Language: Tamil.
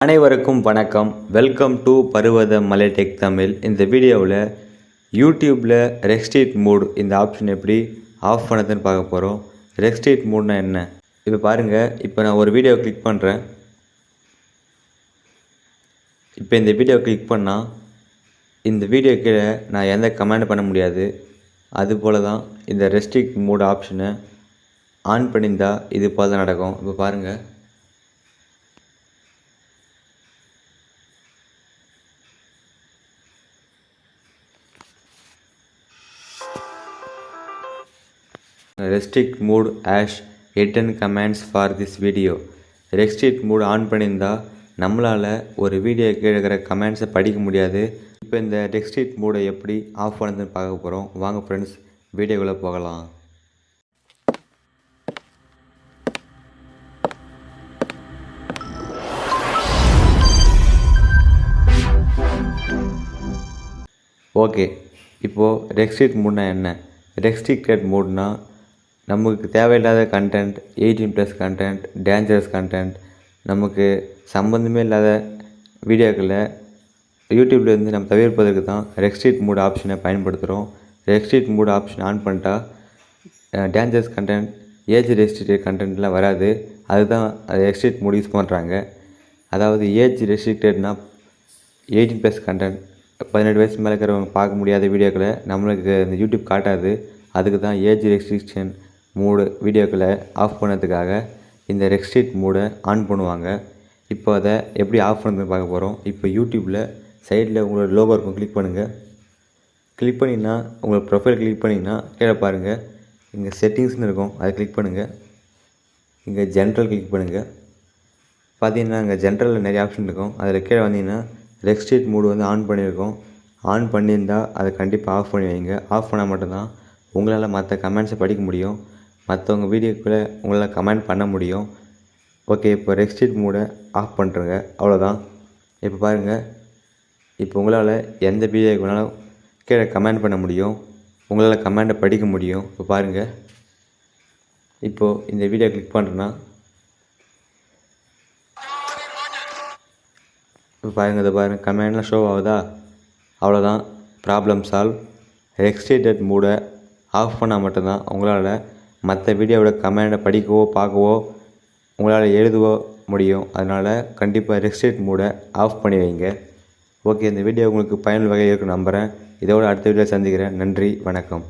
அனைவருக்கும் வணக்கம். வெல்கம் டு பருவத மலை டெக் தமிழ். இந்த வீடியோவில் யூடியூப்பில் ரெஸ்ட்ரிக்ட் மூட் இந்த ஆப்ஷன் எப்படி ஆஃப் பண்ணதுன்னு பார்க்க போகிறோம். ரெஸ்ட்ரிக்ட் மூட்னா என்ன? இப்போ பாருங்கள், இப்போ நான் ஒரு வீடியோ கிளிக் பண்ணுறேன். இப்போ இந்த வீடியோ கிளிக் பண்ணால் இந்த வீடியோ கீழே நான் எந்த கமெண்ட் பண்ண முடியாது. அதுபோல் தான் இந்த ரெஸ்ட்ரிக்ட் மூட் ஆப்ஷனை ஆன் பண்ணியிருந்தால் இது போல் தான் நடக்கும். இப்போ பாருங்கள், restrict mode as hidden comments for this video. Restrict mode on பண்ணியிருந்தால் நம்மளால் ஒரு வீடியோ கீழே இருக்கிற கமெண்ட்ஸை படிக்க முடியாது. இப்போ இந்த ரெஸ்ட்ரிக்ட் மூடை எப்படி ஆஃப் பண்ணுறதுன்னு பார்க்க போகிறோம். வாங்க ஃப்ரெண்ட்ஸ், வீடியோக்குள்ளே போகலாம். ஓகே, இப்போது ரெஸ்ட்ரிக்ட் மூட்னா என்ன? ரெஸ்ட்ரிக்டட் மூட்னா நமக்கு தேவையில்லாத கண்டென்ட், 18+ கண்டென்ட், டேஞ்சரஸ் கண்டென்ட், நமக்கு சம்மந்தமே இல்லாத வீடியோக்களை யூடியூப்லேருந்து நம்ம தவிர்ப்பதற்கு தான் ரெஸ்ட்ரிக்ட் மூட் ஆப்ஷனை பயன்படுத்துகிறோம். ரெஸ்ட்ரிக்ட் மூட் ஆப்ஷன் ஆன் பண்ணிட்டா டேஞ்சரஸ் கண்டென்ட், ஏஜ் ரெஸ்ட்ரிக்டட் கண்டென்ட்லாம் வராது. அதுதான் ரெஸ்ட்ரிக்ட் மூட் யூஸ் பண்ணுறாங்க. அதாவது ஏஜ் ரெஸ்ட்ரிக்டட்னா 18+ கண்டென்ட், 18 வயசு மேலே இருக்கிறவங்க பார்க்க முடியாத வீடியோக்களை நம்மளுக்கு இந்த யூடியூப் காட்டாது. அதுக்கு தான் ஏஜ் ரெஸ்ட்ரிக்ஷன் மூடு வீடியோக்களை ஆஃப் பண்ணதுக்காக இந்த ரெஸ்ட்ரிக்ட் மூடை ஆன் பண்ணுவாங்க. இப்போ அதை எப்படி ஆஃப் பண்ணுறதுன்னு பார்க்க போகிறோம். இப்போ யூடியூப்பில் சைடில் உங்களோட லோகோ இருக்கும், கிளிக் பண்ணுங்கள். கிளிக் பண்ணிங்கன்னா உங்களோட ப்ரொஃபைல் கிளிக் பண்ணிங்கன்னா கீழே பாருங்கள், இங்கே செட்டிங்ஸ்னு இருக்கும், அதை கிளிக் பண்ணுங்கள். இங்கே ஜென்ரல் கிளிக் பண்ணுங்கள். பார்த்தீங்கன்னா இங்கே ஜென்ரலில் நிறைய ஆப்ஷன் இருக்கும். அதில் கீழே வந்தீங்கன்னா ரெஸ்ட்ரிக்ட் மூடு வந்து ஆன் பண்ணியிருக்கோம். ஆன் பண்ணியிருந்தால் அதை கண்டிப்பாக ஆஃப் பண்ணி வைங்க. ஆஃப் பண்ணால் மட்டும்தான் உங்களால் மற்ற கமெண்ட்ஸை படிக்க முடியும், மற்றவங்க வீடியோக்குள்ளே உங்களால் கமெண்ட் பண்ண முடியும். ஓகே, இப்போ ரெஸ்ட்ரிக்ட் மூடை ஆஃப் பண்ணுறங்க, அவ்வளோதான். இப்போ பாருங்கள், இப்போ உங்களால் எந்த வீடியோக்கு வேணாலும் கீழே கமெண்ட் பண்ண முடியும், உங்களால் கமெண்ட்டை படிக்க முடியும். இப்போ பாருங்கள், இப்போது இந்த வீடியோ கிளிக் பண்ணுறேன்னா இப்போ பாருங்கள், இதை பாருங்கள், கமெண்ட்லாம் ஷோ ஆகுதா? அவ்வளோதான், ப்ராப்ளம் சால்வ். ரெஸ்ட்ரிக்டட் மூடை ஆஃப் பண்ணால் மட்டும்தான் உங்களால் மற்ற வீடியோவோட கமெண்டை படிக்கவோ பார்க்கவோ உங்களால் எழுதவோ முடியும். அதனால் கண்டிப்பாக ரெஸ்ட்ரிக்ட் மூடை ஆஃப் பண்ணி வைங்க. ஓகே, இந்த வீடியோ உங்களுக்கு பயனுள்ள வகையில் இருக்குன்னு நம்புகிறேன். இதோட அடுத்த வீடியோ சந்திக்கிறேன். நன்றி, வணக்கம்.